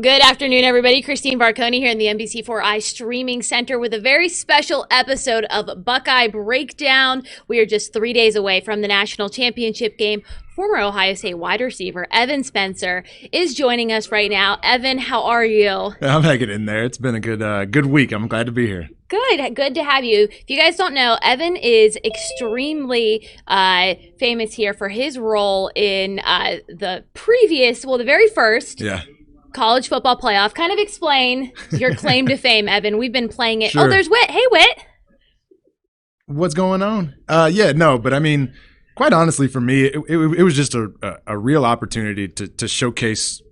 Good afternoon, everybody. Christine Barconi here in the NBC4i Streaming Center with a very special episode of Buckeye Breakdown. We are just 3 days away from the national championship game. Former Ohio State wide receiver Evan Spencer is joining us right now. Evan, how are you? I'm hanging in there. It's been a good week. I'm glad to be here. Good to have you. If you guys don't know, Evan is extremely famous here for his role in the very first college football playoff. Kind of explain your claim to fame, Evan. We've been playing it. Sure. Oh, there's Whit. Hey, Whit. What's going on? But I mean, quite honestly, for me, it was just a real opportunity to showcase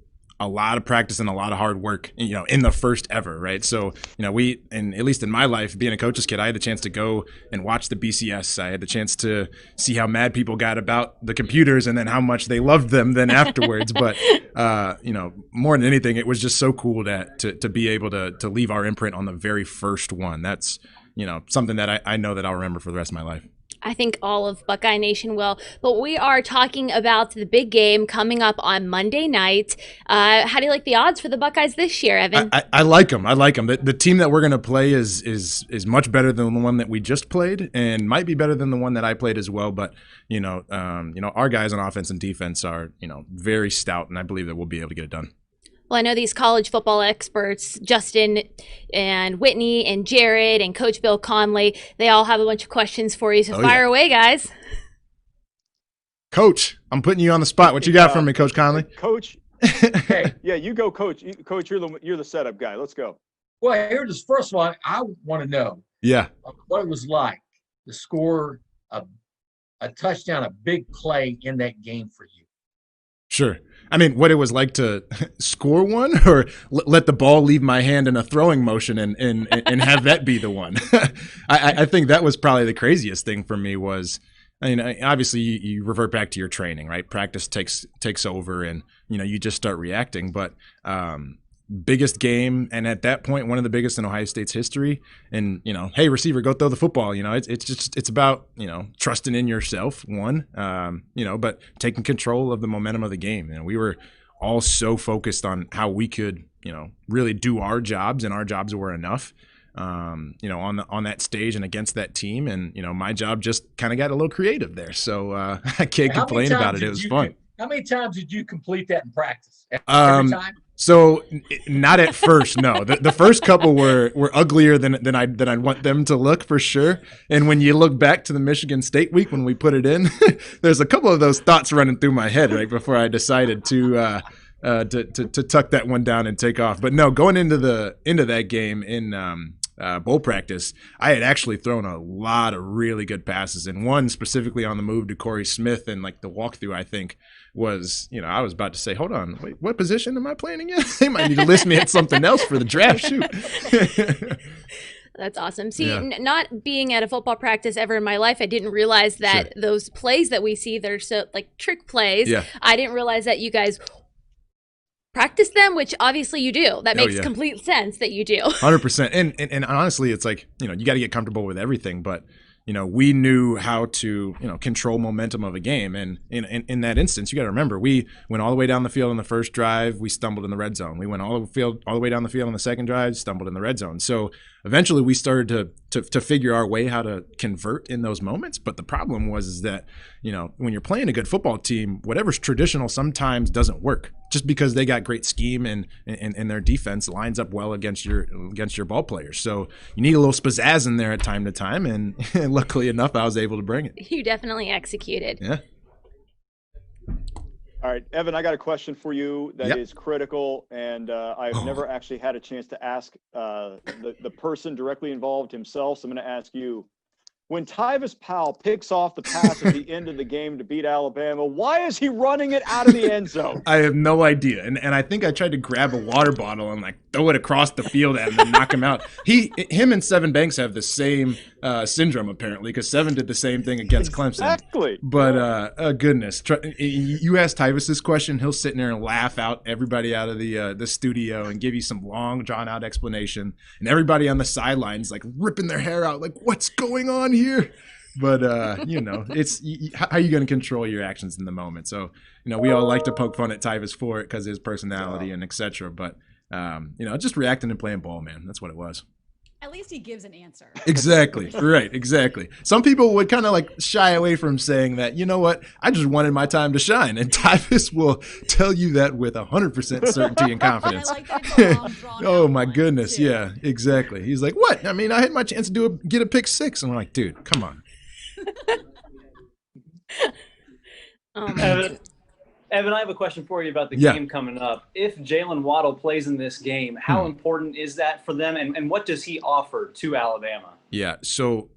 a lot of practice and a lot of hard work, in the first ever, right? So, and at least in my life, being a coach's kid, I had the chance to go and watch the BCS. I had the chance to see how mad people got about the computers and then how much they loved them then afterwards. But, more than anything, it was just so cool to be able to leave our imprint on the very first one. That's, something that I know that I'll remember for the rest of my life. I think all of Buckeye Nation will. But we are talking about the big game coming up on Monday night. How do you like the odds for the Buckeyes this year, Evan? I like them. I like them. The team that we're going to play is much better than the one that we just played, and might be better than the one that I played as well. But our guys on offense and defense are very stout, and I believe that we'll be able to get it done. Well, I know these college football experts, Justin and Whitney and Jared and Coach Bill Conley, they all have a bunch of questions for you. So fire away, guys. Coach, I'm putting you on the spot. What you got for me, Coach Conley? Coach, you go, Coach. Coach, you're the setup guy. Let's go. Well, here's this first one. I want to know what it was like to score a touchdown, a big play in that game for you. Sure. I mean, what it was like to score one, or let the ball leave my hand in a throwing motion and have that be the one. I think that was probably the craziest thing for me was, obviously you revert back to your training, right? Practice takes over and, you just start reacting. But biggest game, and at that point, one of the biggest in Ohio State's history. And, hey, receiver, go throw the football. It's about, trusting in yourself, but taking control of the momentum of the game. And we were all so focused on how we could, really do our jobs, and our jobs were enough, on that stage and against that team. And, my job just kind of got a little creative there. So I can't complain about it. It was fun. How many times did you complete that in practice? Every time? So not at first, no. The first couple were uglier than I want them to look, for sure. And when you look back to the Michigan State week when we put it in, there's a couple of those thoughts running through my head right before I decided to tuck that one down and take off. But no, going into that game in bowl practice, I had actually thrown a lot of really good passes, and one specifically on the move to Corey Smith, and like the walkthrough, I think was, I was about to say, hold on, wait, what position am I playing again? They might need to list me at something else for the draft. Shoot. That's awesome. See, not being at a football practice ever in my life, I didn't realize that those plays that we see, they're so like trick plays. Yeah. I didn't realize that you guys practice them, which obviously you do. That makes complete sense that you do. 100%. And honestly, it's like, you got to get comfortable with everything, but we knew how to, control momentum of a game. And in that instance, you got to remember, we went all the way down the field on the first drive. We stumbled in the red zone. We went all the way down the field on the second drive, stumbled in the red zone. So eventually we started to figure our way how to convert in those moments. But the problem was that, when you're playing a good football team, whatever's traditional sometimes doesn't work, just because they got great scheme and their defense lines up well against your ball players. So you need a little pizzazz in there at time to time, and luckily enough, I was able to bring it. You definitely executed. Yeah. All right, Evan, I got a question for you that is critical, and I've never actually had a chance to ask the person directly involved himself, so I'm going to ask you. When Tyvis Powell picks off the pass at the end of the game to beat Alabama, why is he running it out of the end zone? I have no idea. And I think I tried to grab a water bottle and throw it across the field at him and knock him out. Him and Seven Banks have the same syndrome, apparently, because Seven did the same thing against Clemson. Exactly. But goodness, you ask Tyvis this question, he'll sit in there and laugh out everybody out of the studio and give you some long, drawn-out explanation. And everybody on the sidelines ripping their hair out, what's going on here? But it's how are you going to control your actions in the moment? So we all like to poke fun at Tyvis for it because of his personality and etc. But just reacting and playing ball, man. That's what it was. At least he gives an answer. Exactly. Right. Exactly. Some people would kind of like shy away from saying that, you know what, I just wanted my time to shine. And Tyvus will tell you that with 100% certainty and confidence. I like that it's a long, drawn Oh out my one, goodness. too. Yeah, exactly. He's like, what? I mean, I had my chance to get a pick 6. And we're like, dude, come on. Oh my God. Evan, I have a question for you about the Yeah. game coming up. If Jalen Waddle plays in this game, how important is that for them, and what does he offer to Alabama? Yeah, so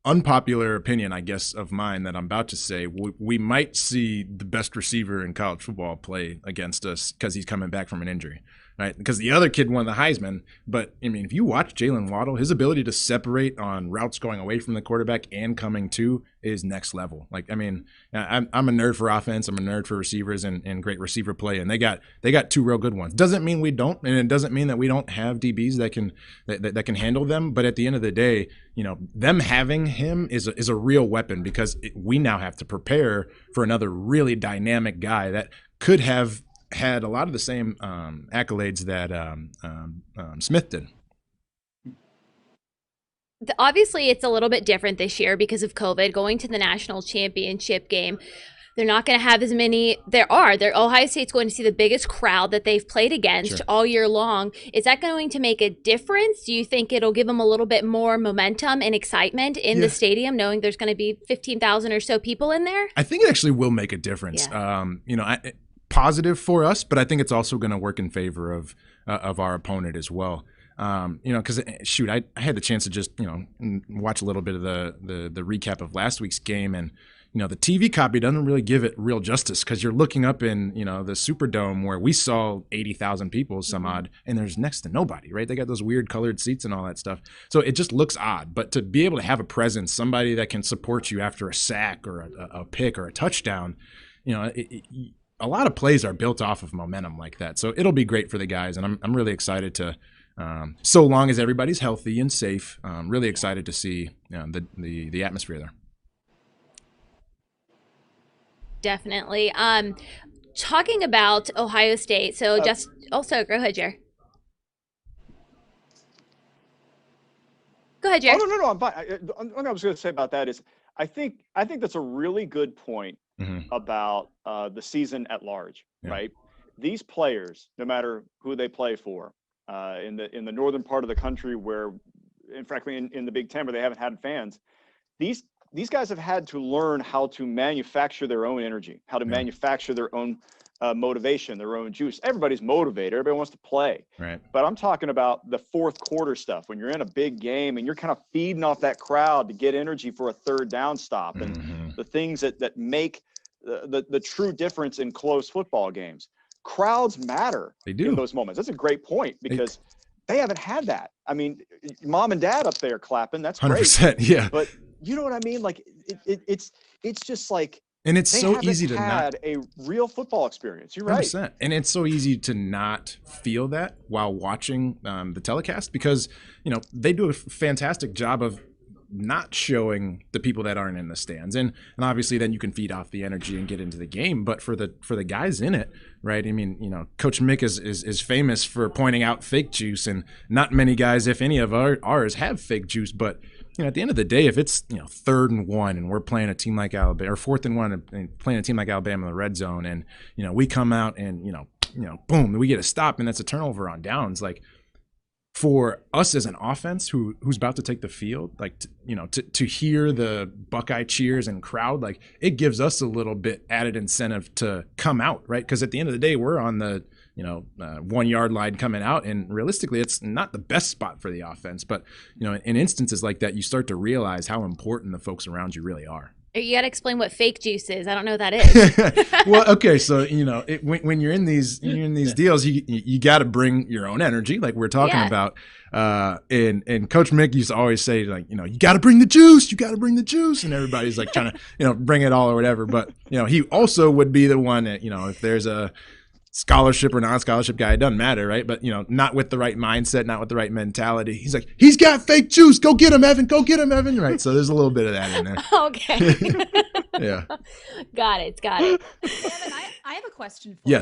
unpopular opinion, I guess, of mine that I'm about to say, we might see the best receiver in college football play against us because he's coming back from an injury, right? Because the other kid won the Heisman, but, I mean, if you watch Jalen Waddle, his ability to separate on routes going away from the quarterback and coming to is next level. Like, I mean, I'm a nerd for offense. I'm a nerd for receivers and great receiver play, and they got 2 real good ones. Doesn't mean we don't, and it doesn't mean that we don't have DBs that can handle them. But at the end of the day, them having him is a real weapon because we now have to prepare for another really dynamic guy that could have had a lot of the same accolades that Smith did. Obviously, it's a little bit different this year because of COVID. Going to the national championship game, they're not going to have as many. Ohio State's going to see the biggest crowd that they've played against all year long. Is that going to make a difference? Do you think it'll give them a little bit more momentum and excitement in the stadium, knowing there's going to be 15,000 or so people in there? I think it actually will make a difference. Yeah. Positive for us, but I think it's also going to work in favor of our opponent as well. Because shoot, I had the chance to just watch a little bit of the recap of last week's game, and the TV copy doesn't really give it real justice because you're looking up in the Superdome where we saw 80,000 people some odd, and there's next to nobody, right? They got those weird colored seats and all that stuff, so it just looks odd. But to be able to have a presence, somebody that can support you after a sack or a pick or a touchdown, a lot of plays are built off of momentum like that. So it'll be great for the guys, and I'm really excited to. So long as everybody's healthy and safe, really excited to see the atmosphere there. Definitely. Talking about Ohio State, so go ahead, Jer. Go ahead, Jer. Oh, no, I'm fine. What I was going to say about that is I think that's a really good point about the season at large, right? These players, no matter who they play for, in the northern part of the country where, and frankly, in the Big Ten where they haven't had fans, these guys have had to learn how to manufacture their own energy, how to manufacture their own motivation, their own juice. Everybody's motivated. Everybody wants to play. Right. But I'm talking about the fourth quarter stuff when you're in a big game and you're kind of feeding off that crowd to get energy for a third down stop and the things that make the true difference in close football games. Crowds matter in those moments. That's a great point because they haven't had that. I mean, mom and dad up there clapping, that's 100%, great. Yeah. But you know what I mean? Like it's just like, and it's so easy to had a real football experience. You're 100%. Right. And it's so easy to not feel that while watching the telecast because, they do a fantastic job of not showing the people that aren't in the stands. And obviously then you can feed off the energy and get into the game. But for the guys in it, right? I mean, Coach Mick is famous for pointing out fake juice, and not many guys, if any of ours, have fake juice. But at the end of the day, if it's 3rd and 1 and we're playing a team like Alabama, or 4th and 1 and playing a team like Alabama in the red zone, and we come out and boom, we get a stop, and that's a turnover on downs. Like, for us as an offense who's about to take the field, like to hear the Buckeye cheers and crowd, like it gives us a little bit added incentive to come out, right? Because at the end of the day, we're on the 1 yard line coming out, and realistically, it's not the best spot for the offense. But in instances like that, you start to realize how important the folks around you really are. You got to explain what fake juice is. I don't know what that is. Well, okay, so when you're in these deals, you got to bring your own energy, like we're talking about. And Coach Mick used to always say, like, you got to bring the juice, and everybody's like trying to bring it all or whatever. But he also would be the one that if there's a scholarship or non-scholarship guy, it doesn't matter, right? But not with the right mindset, not with the right mentality. He's like, he's got fake juice. Go get him, Evan. Right. So there's a little bit of that in there. Okay. Yeah. Got it. Evan, I have a question for you.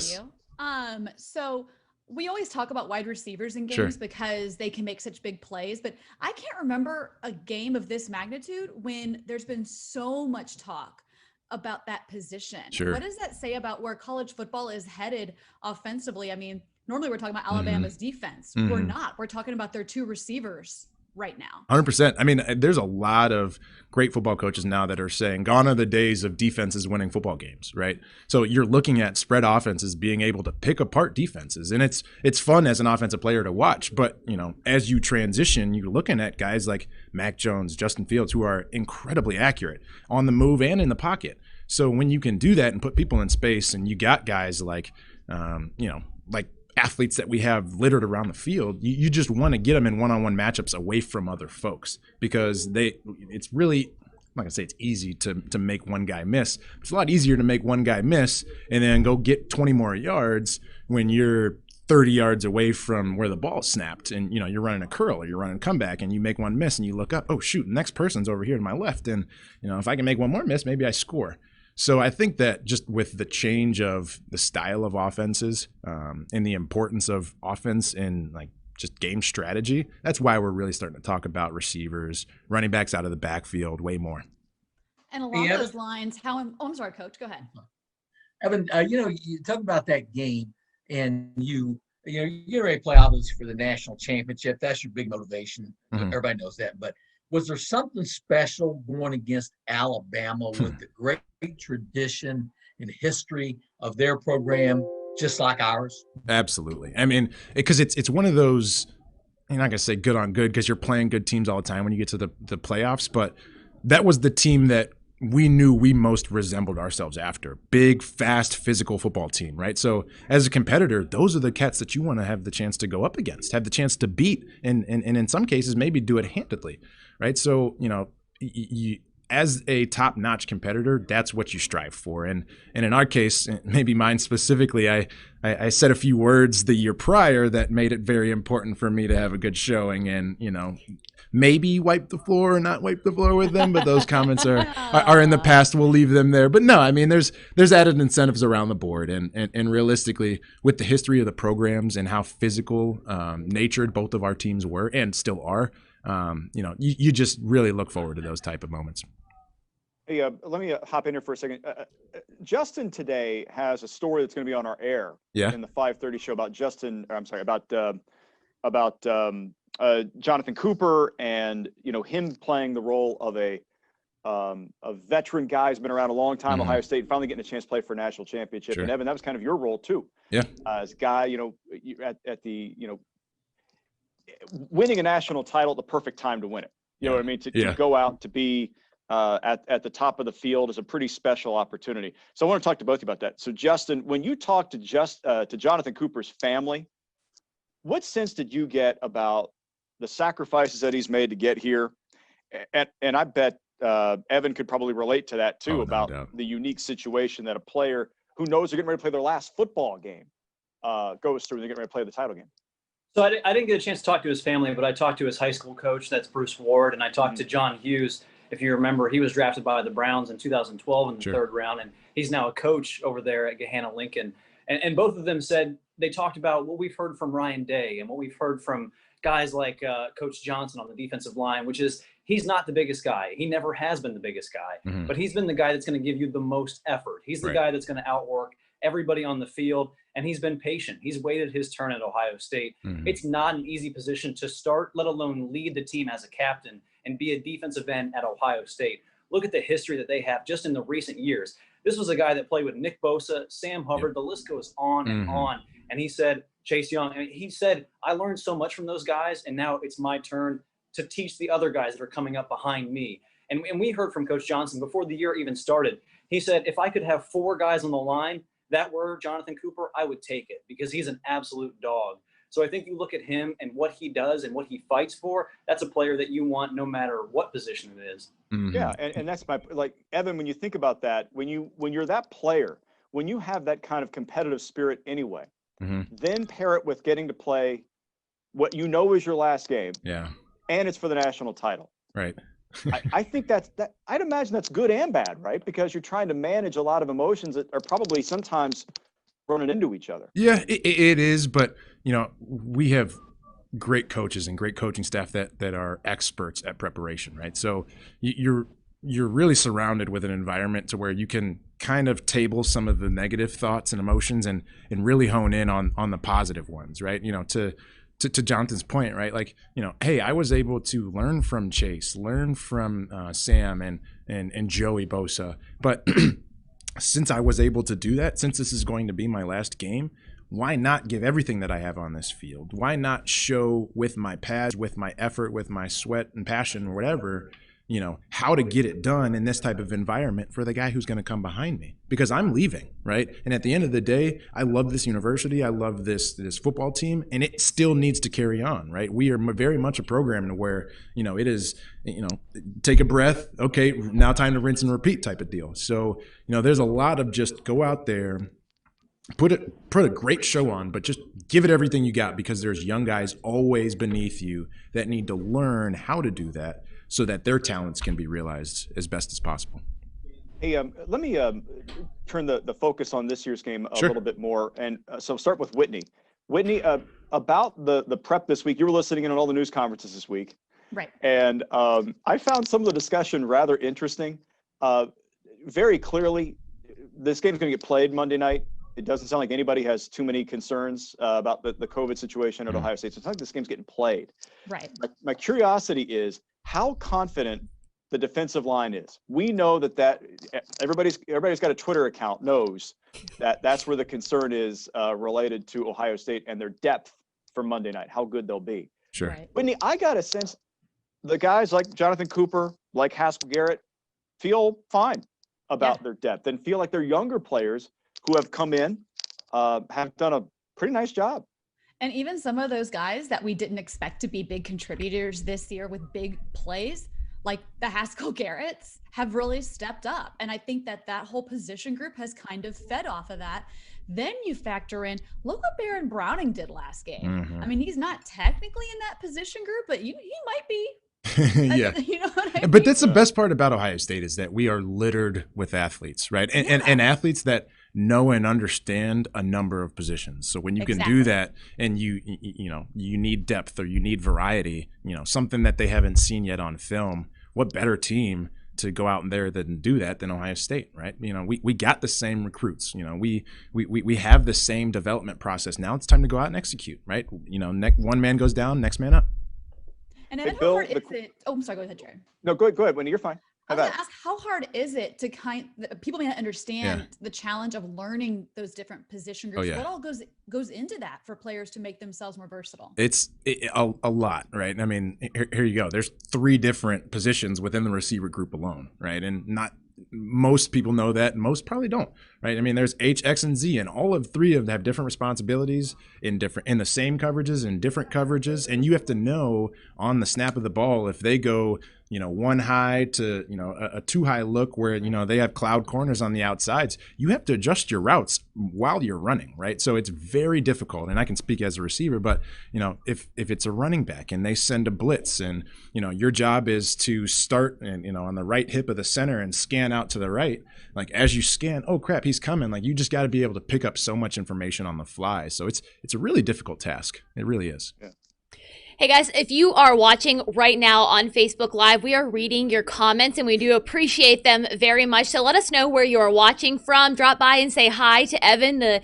So we always talk about wide receivers in games because they can make such big plays, but I can't remember a game of this magnitude when there's been so much talk about that position. What does that say about where college football is headed offensively? I mean, normally we're talking about Alabama's defense. We're not. We're talking about their two receivers right now. 100%. I mean, there's a lot of great football coaches now that are saying gone are the days of defenses winning football games, right? So you're looking at spread offenses being able to pick apart defenses, and it's fun as an offensive player to watch. But as you transition, you're looking at guys like Mac Jones, Justin Fields, who are incredibly accurate on the move and in the pocket. So when you can do that and put people in space, and you got guys like like athletes that we have littered around the field, you just want to get them in one-on-one matchups away from other folks, because it's really, I'm not gonna say it's easy to make one guy miss. It's a lot easier to make one guy miss and then go get 20 more yards when you're 30 yards away from where the ball snapped, and you're running a curl or you're running a comeback and you make one miss and you look up, oh shoot, next person's over here to my left, and if I can make one more miss, maybe I score. So I think that just with the change of the style of offenses and the importance of offense in like just game strategy, that's why we're really starting to talk about receivers, running backs out of the backfield way more. And along those lines, I'm sorry, Coach, go ahead. Evan, you talk about that game, and you get ready to play obviously for the national championship. That's your big motivation. Everybody knows that. But was there something special going against Alabama with the great tradition and history of their program, just like ours? Absolutely. I mean, because it's one of those, I'm not going to say good on good because you're playing good teams all the time when you get to the playoffs, but that was the team that we knew we most resembled ourselves after. Big, fast, physical football team, right? So as a competitor, those are the cats that you want to have the chance to go up against, have the chance to beat, and in some cases maybe do it handedly, right? So, you as a top-notch competitor, that's what you strive for. And in our case, maybe mine specifically, I said a few words the year prior that made it very important for me to have a good showing and, maybe wipe the floor or not wipe the floor with them, but those comments are in the past. We'll leave them there. But no, I mean, there's added incentives around the board. And realistically, with the history of the programs and how physical natured both of our teams were and still are, you just really look forward to those type of moments. Hey, let me hop in here for a second. Justin today has a story that's going to be on our air in the 5:30 show about Jonathan Cooper and him playing the role of a veteran guy who's been around a long time, Ohio State, finally getting a chance to play for a national championship. And Evan, that was kind of your role too. Yeah. As a guy, at the winning a national title at the perfect time to win it. You know what I mean? To go out to be at the top of the field is a pretty special opportunity. So I want to talk to both of you about that. So Justin, when you talked to Jonathan Cooper's family, what sense did you get about the sacrifices that he's made to get here? And I bet Evan could probably relate to that too, about the unique situation that a player who knows they're getting ready to play their last football game goes through when they're getting ready to play the title game. So I didn't get a chance to talk to his family, but I talked to his high school coach, that's Bruce Ward, and I talked to John Hughes. If you remember, he was drafted by the Browns in 2012 in the third round, and he's now a coach over there at Gahanna Lincoln. And both of them said they talked about what we've heard from Ryan Day and what we've heard from guys like Coach Johnson on the defensive line, which is he's not the biggest guy. He never has been the biggest guy, but he's been the guy that's going to give you the most effort. He's the guy that's going to outwork everybody on the field, and he's been patient. He's waited his turn at Ohio State. It's not an easy position to start, let alone lead the team as a captain and be a defensive end at Ohio State. Look at the history that they have just in the recent years. This was a guy that played with Nick Bosa, Sam Hubbard, the list goes on and on. And he said, Chase Young, he said, I learned so much from those guys, and now it's my turn to teach the other guys that are coming up behind me. And we heard from Coach Johnson before the year even started. He said, if I could have 4 guys on the line that were Jonathan Cooper, I would take it because he's an absolute dog. So I think you look at him and what he does and what he fights for, that's a player that you want no matter what position it is. Yeah, and that's like, Evan, when you think about that, when you're that player, when you have that kind of competitive spirit anyway, then pair it with getting to play what you know is your last game. Yeah. And it's for the national title. Right. I think I'd imagine that's good and bad, right? Because you're trying to manage a lot of emotions that are probably sometimes running into each other. Yeah, it is. But, we have great coaches and great coaching staff that are experts at preparation, right? So you're really surrounded with an environment to where you can kind of table some of the negative thoughts and emotions and really hone in on the positive ones, right? To Jonathan's point, right? Like, hey, I was able to learn from Chase, learn from Sam and Joey Bosa, but since I was able to do that, since this is going to be my last game, why not give everything that I have on this field? Why not show with my pads, with my effort, with my sweat and passion or whatever, how to get it done in this type of environment for the guy who's going to come behind me, because I'm leaving, right? And at the end of the day, I love this university. I love this football team, and it still needs to carry on, right? We are very much a program to where, it is, take a breath. Okay, now time to rinse and repeat type of deal. So, there's a lot of just go out there, put a great show on, but just give it everything you got, because there's young guys always beneath you that need to learn how to do that, so that their talents can be realized as best as possible. Hey, let me turn the focus on this year's game a little bit more. And so start with Whitney. Whitney, about the prep this week, you were listening in on all the news conferences this week. Right. And I found some of the discussion rather interesting. Very clearly, this game's going to get played Monday night. It doesn't sound like anybody has too many concerns about the COVID situation at Ohio State. So it's not like this game's getting played. Right. My curiosity is how confident the defensive line is. We know that everybody's got a Twitter account, knows that's where the concern is related to Ohio State and their depth for Monday night, how good they'll be. Sure. Right. Whitney, I got a sense the guys like Jonathan Cooper, like Haskell Garrett, feel fine about their depth and feel like their younger players who have come in have done a pretty nice job. And even some of those guys that we didn't expect to be big contributors this year with big plays, like the Haskell Garretts, have really stepped up. And I think that whole position group has kind of fed off of that. Then you factor in, look what Baron Browning did last game. Mm-hmm. I mean, he's not technically in that position group, but he might be. Yeah. You know what I mean? But that's the best part about Ohio State, is that we are littered with athletes, right? And athletes that know and understand a number of positions. So when you can do that, and you need depth, or you need variety, something that they haven't seen yet on film, what better team to go out there than do that than Ohio State, right? We got the same recruits. We have the same development process. Now it's time to go out and execute, right? One man goes down, next man up. And then how hard is it? Oh, I'm sorry. Go ahead, Jared. No, go ahead, Wendy. You're fine. I was going to ask, how hard is it to people may not understand the challenge of learning those different position groups? What all goes into that for players to make themselves more versatile? It's a lot, right? I mean, here you go. There's 3 different positions within the receiver group alone, right? And not most people know that, most probably don't, right? I mean, there's H, X, and Z, and all of 3 of them have different responsibilities in the same coverages and different coverages, and you have to know on the snap of the ball if they go one high to a 2 high look where they have cloud corners on the outsides. You have to adjust your routes while you're running, right? So it's very difficult. And I can speak as a receiver, but if it's a running back and they send a blitz, and your job is to start and on the right hip of the center and scan out to the right, like as you scan, oh crap, he's coming. Like you just got to be able to pick up so much information on the fly. So it's a really difficult task. It really is. Yeah. Hey guys, if you are watching right now on Facebook Live, we are reading your comments and we do appreciate them very much. So let us know where you are watching from. Drop by and say hi to Evan, the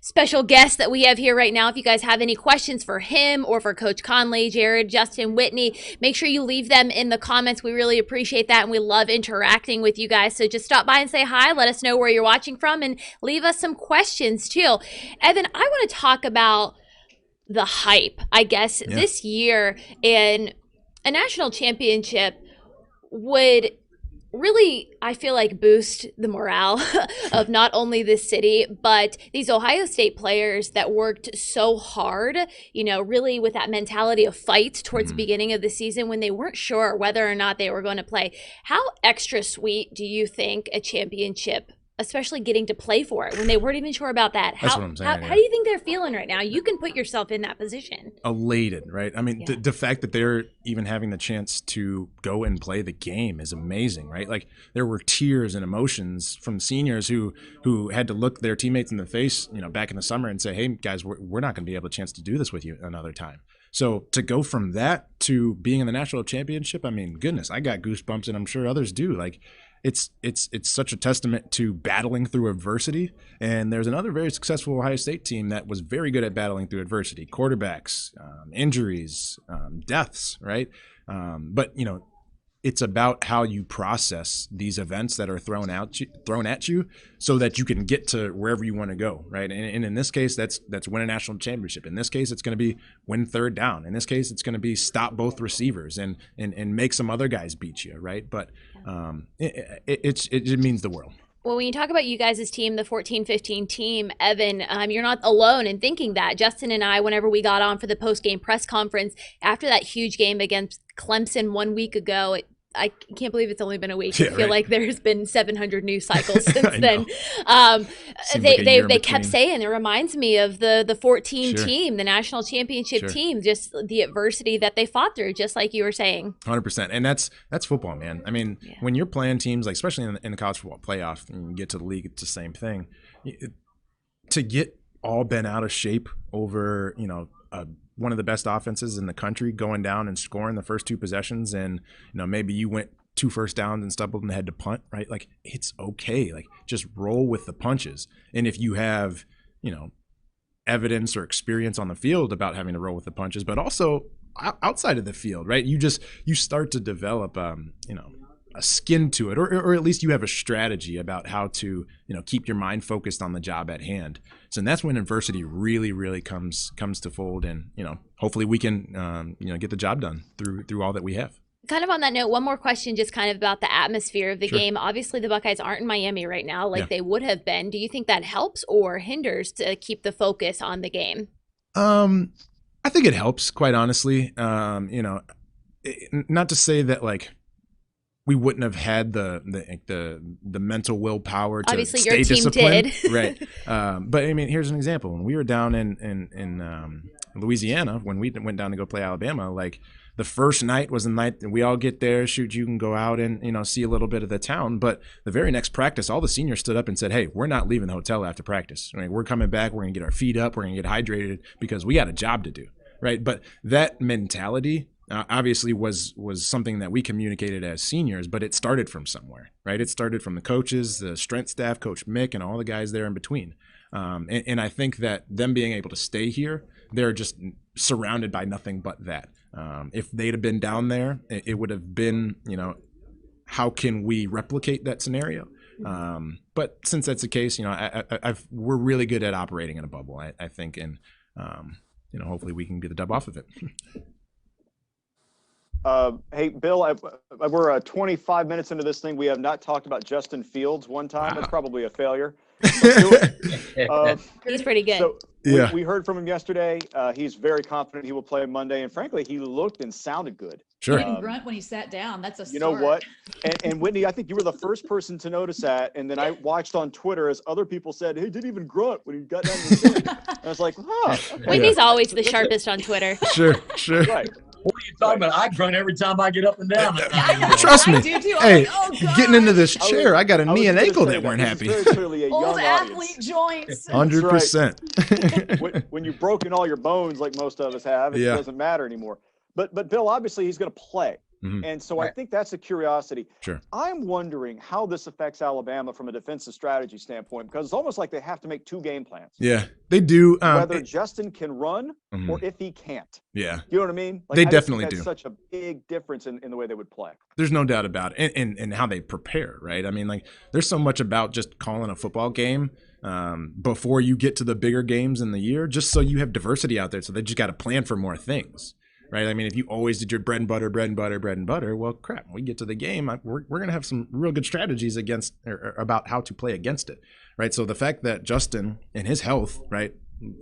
special guest that we have here right now. If you guys have any questions for him or for Coach Conley, Jared, Justin, Whitney, make sure you leave them in the comments. We really appreciate that, and we love interacting with you guys. So just stop by and say hi. Let us know where you're watching from and leave us some questions too. Evan, I want to talk about the hype, I guess, this year in a national championship would really, I feel like, boost the morale of not only this city, but these Ohio State players that worked so hard, really with that mentality of fight towards the beginning of the season when they weren't sure whether or not they were going to play. How extra sweet do you think a championship especially getting to play for it when they weren't even sure about that. That's what I'm saying. How do you think they're feeling right now? You can put yourself in that position. Elated, right? I mean, the fact that they're even having the chance to go and play the game is amazing, right? Like, there were tears and emotions from seniors who had to look their teammates in the face, back in the summer and say, hey, guys, we're not going to be able a chance to do this with you another time. So to go from that to being in the national championship, I mean, goodness, I got goosebumps, and I'm sure others do. Like, it's such a testament to battling through adversity. And there's another very successful Ohio State team that was very good at battling through adversity: quarterbacks, injuries, deaths, right? But it's about how you process these events that are thrown at you so that you can get to wherever you want to go, right? And in this case, that's win a national championship. In this case, it's going to be win third down. In this case, it's going to be stop both receivers and make some other guys beat you, right? But it means the world. Well, when you talk about you guys' team, the 14-15 team, Evan, you're not alone in thinking that. Justin and I, whenever we got on for the post-game press conference after that huge game against Clemson 1 week ago, I can't believe it's only been a week. I feel like there's been 700 news cycles since then. They kept saying, it reminds me of the 14 team, the national championship team, just the adversity that they fought through, just like you were saying. 100%. And that's football, man. I mean, when you're playing teams, like especially in the college football playoff, and you get to the league, it's the same thing. To get all bent out of shape over, one of the best offenses in the country going down and scoring the first two possessions, and maybe you went 2 first downs and stumbled and had to punt, right? Like, it's okay. Like, just roll with the punches. And if you have evidence or experience on the field about having to roll with the punches, but also outside of the field, right, you start to develop a skin to it, or at least you have a strategy about how to keep your mind focused on the job at hand. So that's when adversity really comes to fold, and hopefully we can get the job done through all that we have. Kind of on that note, one more question, just kind of about the atmosphere of the game. Obviously, the Buckeyes aren't in Miami right now like they would have been. Do you think that helps or hinders to keep the focus on the game? I think it helps, quite honestly. Not to say that like we wouldn't have had the mental willpower to obviously stay your team disciplined, did. right? But I mean, here's an example. When we were down in Louisiana, when we went down to go play Alabama, like the first night was the night that we all get there, shoot, you can go out and see a little bit of the town. But the very next practice, all the seniors stood up and said, "Hey, we're not leaving the hotel after practice. Right? We're coming back. We're gonna get our feet up. We're gonna get hydrated because we got a job to do." Right? But that mentality obviously was something that we communicated as seniors, but it started from somewhere, right? It started from the coaches, the strength staff, Coach Mick, and all the guys there in between. And I think that them being able to stay here, they're just surrounded by nothing but that. If they'd have been down there, it would have been, how can we replicate that scenario? But since that's the case, we're really good at operating in a bubble, I think, and hopefully we can get the dub off of it. Hey, Bill, we're 25 minutes into this thing. We have not talked about Justin Fields one time. Wow. That's probably a failure. He's pretty good. So we heard from him yesterday. He's very confident he will play Monday. And frankly, he looked and sounded good. Sure. He didn't grunt when he sat down. That's a start. You know what? And Whitney, I think you were the first person to notice that. And then I watched on Twitter as other people said, "Hey, didn't even grunt when he got down to the field." And I was like, "Huh." Okay. Whitney's always the sharpest on Twitter. Sure. Right. What are you talking about? I grunt every time I get up and down. Trust me. I do too. Hey, like, getting into this chair, I got a knee and ankle that weren't happy. Very clearly a old young athlete joints. 100%. When you've broken all your bones, like most of us have, it doesn't matter anymore. But Bill, obviously, he's going to play. Mm-hmm. And so I think that's a curiosity. Sure. I'm wondering how this affects Alabama from a defensive strategy standpoint, because it's almost like they have to make 2 game plans. Yeah, they do. Whether Justin can run or if he can't. Yeah. You know what I mean? Like, they definitely do. That's such a big difference in the way they would play. There's no doubt about it. And how they prepare, right? I mean, like, there's so much about just calling a football game before you get to the bigger games in the year, just so you have diversity out there. So they just got to plan for more things. Right. I mean, if you always did your bread and butter, well, crap, we get to the game, we're going to have some real good strategies against or about how to play against it. Right. So the fact that Justin and his health, right,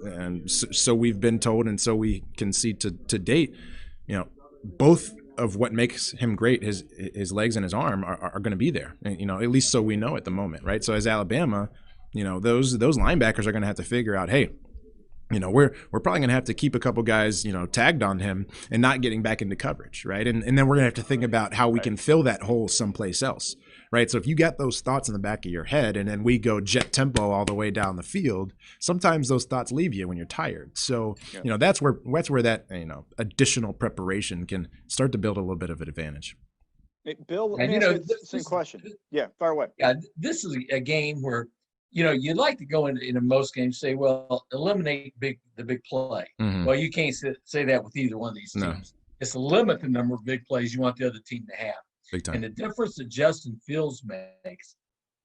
and so we've been told, and so we can see to date, both of what makes him great, his legs and his arm are going to be there, and, at least so we know at the moment, right? So as Alabama, those linebackers are going to have to figure out, hey, we're probably going to have to keep a couple guys, tagged on him and not getting back into coverage, right? And then we're going to have to think about how we can fill that hole someplace else, right? So if you got those thoughts in the back of your head and then we go jet tempo all the way down the field, sometimes those thoughts leave you when you're tired. So, that's where that, additional preparation can start to build a little bit of an advantage. Hey, Bill, let me ask you the same question. Yeah, fire away. Yeah, this is a game where you'd like to go into most games, say, well, eliminate the big play. Mm-hmm. Well, you can't say that with either one of these teams. No. It's to limit the number of big plays you want the other team to have. Big time. And the difference that Justin Fields makes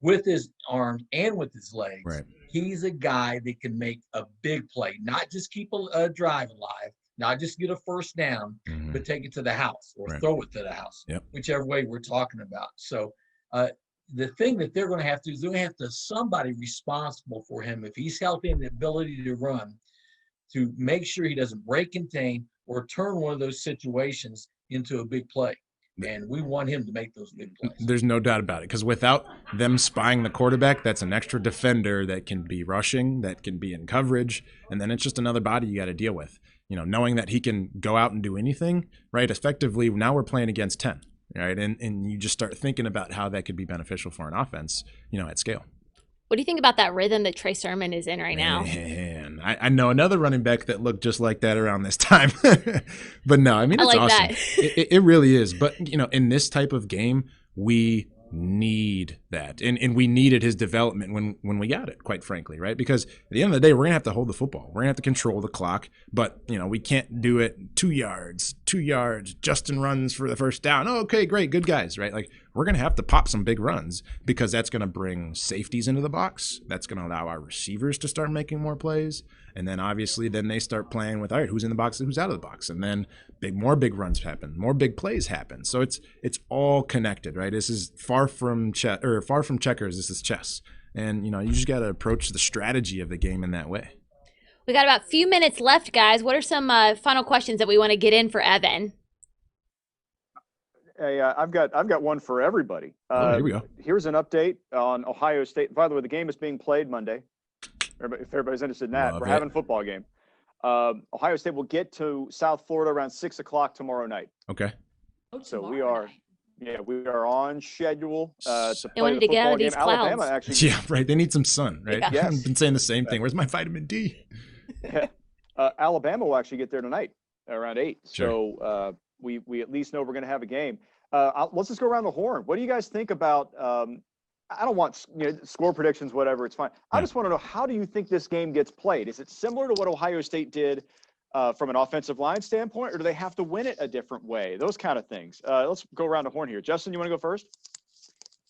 with his arm and with his legs, right. He's a guy that can make a big play, not just keep a drive alive, not just get a first down, mm-hmm. but take it to the house or right. throw it to the house, yep. whichever way we're talking about. So, the thing that they're going to have to do is they're going to have to have somebody responsible for him if he's healthy and the ability to run, to make sure he doesn't break contain or turn one of those situations into a big play. And we want him to make those big plays. There's no doubt about it, because without them spying the quarterback, that's an extra defender that can be rushing, that can be in coverage, and then it's just another body you got to deal with. Knowing that he can go out and do anything, right? Effectively, now we're playing against 10. Right, and you just start thinking about how that could be beneficial for an offense, at scale. What do you think about that rhythm that Trey Sermon is in right now? Man, I know another running back that looked just like that around this time. But no, I mean, it's like awesome. That. It really is. But, in this type of game, we need that. And we needed his development when we got it, quite frankly, right? Because at the end of the day, we're going to have to hold the football. We're going to have to control the clock. But, we can't do it 2 yards, Justin runs for the first down. Oh, okay, great, good guys, right? Like, we're going to have to pop some big runs because that's going to bring safeties into the box. That's going to allow our receivers to start making more plays. And then obviously then they start playing with, all right, who's in the box and who's out of the box. And then more big runs happen, more big plays happen. So it's all connected, right? This is far from checkers. This is chess. And, you just got to approach the strategy of the game in that way. We got about a few minutes left, guys. What are some final questions that we want to get in for Evan? Hey, I've got one for everybody. Here we go. Here's an update on Ohio State. By the way, the game is being played Monday. If everybody's interested in that, we're having a football game. Ohio State will get to South Florida around 6 o'clock tomorrow night. Okay. So we are on schedule to they play wanted the to get out football of game. these clouds. Alabama actually. Yeah, right. They need some sun, right? Yeah. I've been saying the same thing. Where's my vitamin D? Alabama will actually get there tonight around 8. Sure. So we at least know we're going to have a game. Let's just go around the horn. What do you guys think about? I don't want score predictions, whatever. It's fine. I just want to know, how do you think this game gets played? Is it similar to what Ohio State did from an offensive line standpoint, or do they have to win it a different way? Those kind of things. Let's go around the horn here. Justin, you want to go first?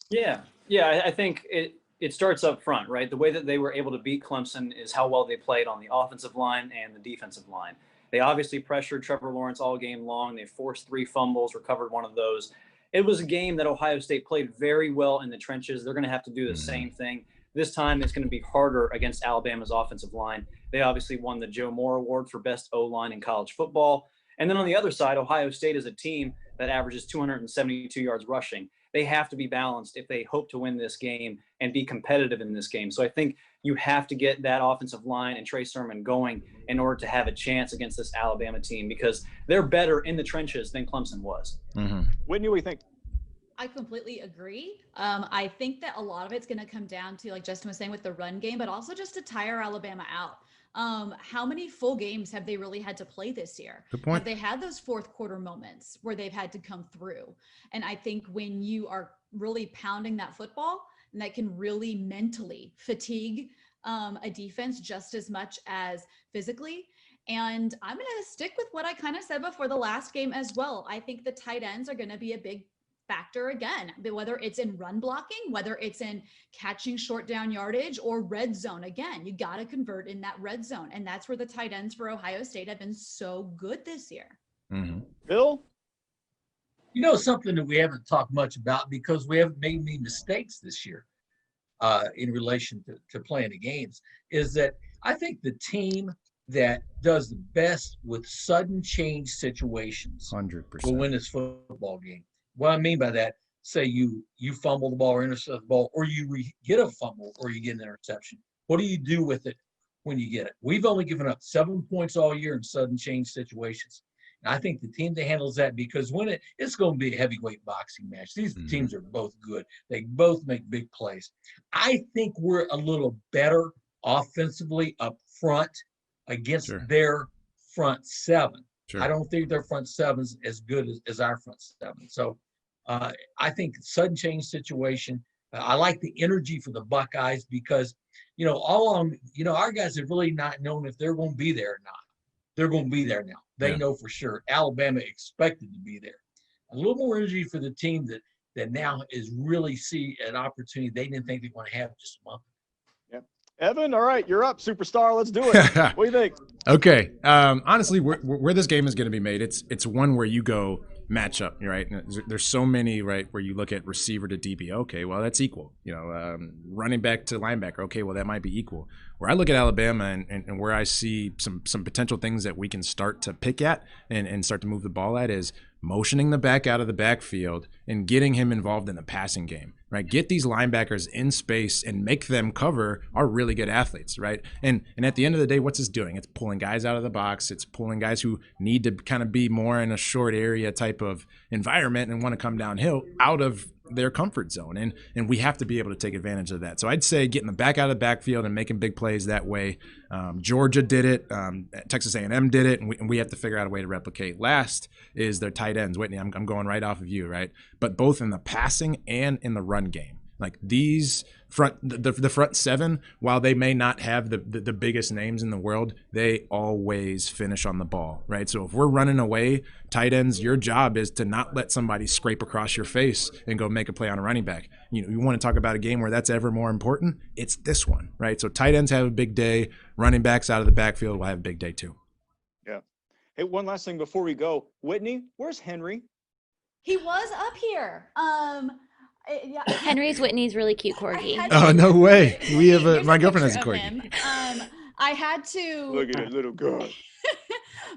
Yeah. I think it starts up front, right? The way that they were able to beat Clemson is how well they played on the offensive line and the defensive line. They obviously pressured Trevor Lawrence all game long. They forced 3 fumbles, recovered one of those. It was a game that Ohio State played very well in the trenches. They're going to have to do the same thing. This time it's going to be harder against Alabama's offensive line. They obviously won the Joe Moore Award for best O-line in college football. And then on the other side, Ohio State is a team that averages 272 yards rushing. They have to be balanced if they hope to win this game and be competitive in this game. So I think you have to get that offensive line and Trey Sermon going in order to have a chance against this Alabama team, because they're better in the trenches than Clemson was. Mm-hmm. Whitney, what do you think? I completely agree. I think that a lot of it's going to come down to, like Justin was saying, with the run game, but also just to tire Alabama out. How many full games have they really had to play this year? Good point. Have they had those fourth quarter moments where they've had to come through? And I think when you are really pounding that football, and that can really mentally fatigue a defense just as much as physically. And I'm going to stick with what I kind of said before the last game as well. I think the tight ends are going to be a big factor again, whether it's in run blocking, whether it's in catching short down yardage or red zone. Again, you got to convert in that red zone. And that's where the tight ends for Ohio State have been so good this year. Mm-hmm. Bill? Something that we haven't talked much about because we haven't made any mistakes this year in relation to playing the games is that I think the team that does the best with sudden change situations 100% will win this football game. What I mean by that, say you fumble the ball or intercept the ball, or you get a fumble or you get an interception. What do you do with it when you get it? We've only given up 7 points all year in sudden change situations. And I think the team that handles that, because when it's going to be a heavyweight boxing match. These teams are both good. They both make big plays. I think we're a little better offensively up front against their front seven. I don't think their front seven's as good as our front seven. So I think sudden change situation. I like the energy for the Buckeyes because, all along, our guys have really not known if they're going to be there or not. They're going to be there now. They know for sure. Alabama expected to be there. A little more energy for the team that now is really see an opportunity they didn't think they were going to have just a month. Evan, all right, you're up, superstar. Let's do it. What do you think? Okay. Honestly, where this game is going to be made, it's one where you go matchup, right? There's so many, right, where you look at receiver to DB. Okay, well, that's equal. Running back to linebacker. Okay, well, that might be equal. Where I look at Alabama and where I see some potential things that we can start to pick at and start to move the ball at is motioning the back out of the backfield and getting him involved in the passing game, right? Get these linebackers in space and make them cover our really good athletes, right? And at the end of the day, what's this doing? It's pulling guys out of the box. It's pulling guys who need to kind of be more in a short area type of environment and want to come downhill out of their comfort zone. And we have to be able to take advantage of that. So I'd say getting the back out of the backfield and making big plays that way. Georgia did it. Texas A&M did it. And we have to figure out a way to replicate. Last is their tight ends. Whitney, I'm going right off of you, right? But both in the passing and in the run game. Like these the front seven, while they may not have the biggest names in the world, they always finish on the ball, right? So if we're running away, tight ends, your job is to not let somebody scrape across your face and go make a play on a running back. You want to talk about a game where that's ever more important? It's this one, right? So tight ends have a big day. Running backs out of the backfield will have a big day too. Yeah. Hey, one last thing before we go. Whitney, where's Henry? He was up here. Yeah. Henry's Whitney's really cute corgi. Oh, no way. We have my girlfriend has a corgi. I had to look at it, little girl.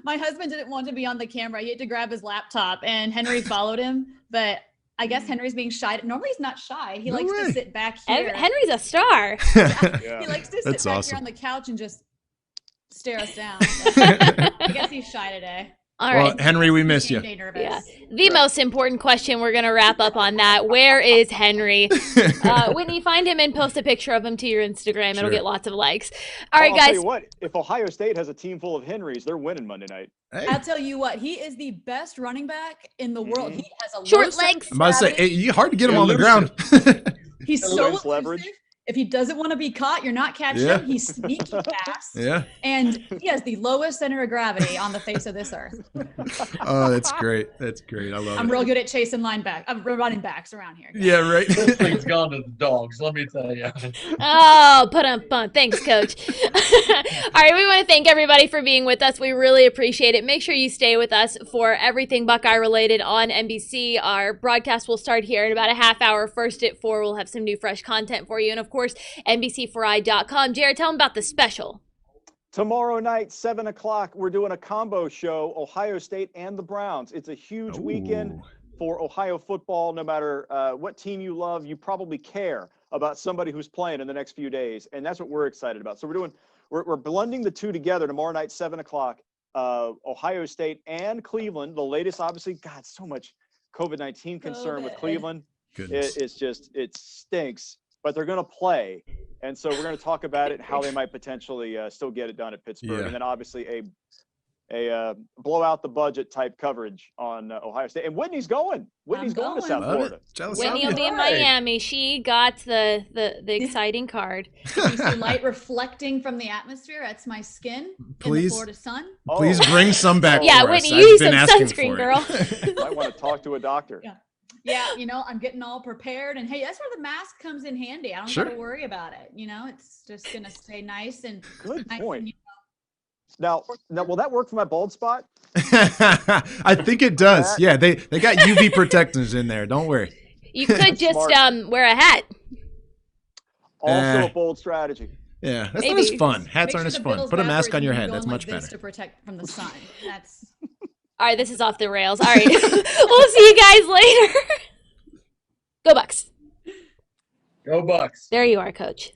My husband didn't want to be on the camera. He had to grab his laptop, and Henry followed him. But I guess Henry's being shy. Normally, he's not shy. He likes to sit back here. Henry's a star. Yeah. He likes to sit back here on the couch and just stare us down. I guess he's shy today. All right. Well, Henry, we miss you. Yeah. The most important question, we're going to wrap up on that. Where is Henry? Whitney, find him and post a picture of him to your Instagram. It'll get lots of likes. All right, guys. I'll tell you what, if Ohio State has a team full of Henrys, they're winning Monday night. Hey. I'll tell you what, he is the best running back in the world. He has a short legs. I'm about to say, it's hard to get him on the ground. He's so elusive. If he doesn't want to be caught, you're not catching him. He's sneaky fast. And he has the lowest center of gravity on the face of this earth. Oh, that's great. That's great. I love it. I'm real good at chasing running backs around here. Yeah, right. This thing's gone to the dogs, let me tell you. Oh, put thanks, Coach. All right, we want to thank everybody for being with us. We really appreciate it. Make sure you stay with us for everything Buckeye related on NBC. Our broadcast will start here in about a half hour. First at 4, we'll have some new fresh content for you. And of course, NBC4i.com. Jared, tell them about the special. Tomorrow night, 7 o'clock, we're doing a combo show, Ohio State and the Browns. It's a huge weekend for Ohio football. No matter what team you love, you probably care about somebody who's playing in the next few days, and that's what we're excited about. So we're blending the two together tomorrow night, 7 o'clock, Ohio State and Cleveland. The latest, obviously, God, so much COVID-19 concern with Cleveland. It stinks. But they're going to play, and so we're going to talk about it, how they might potentially still get it done at Pittsburgh, and then obviously a blow out the budget type coverage on Ohio State. And Whitney's going. Whitney's going to South Florida. Whitney will be in Miami. She got the exciting card. You see light reflecting from the atmosphere. That's my skin in the Florida sun. Please bring some back. Yeah, for Whitney, us. use some sunscreen, girl. Might want to talk to a doctor. Yeah, I'm getting all prepared, and hey, that's where the mask comes in handy. I don't got to worry about it. It's just gonna stay nice and good nice point. Now, will that work for my bald spot? I think it does. Yeah, they got UV protectors in there. Don't worry. You could just wear a hat. Also a bold strategy. Yeah, that's not as fun. Hats aren't as fun. Put a mask on your head. That's much better. To protect from the sun. That's. All right, this is off the rails. All right, we'll see you guys later. Go Bucks. Go Bucks. There you are, Coach.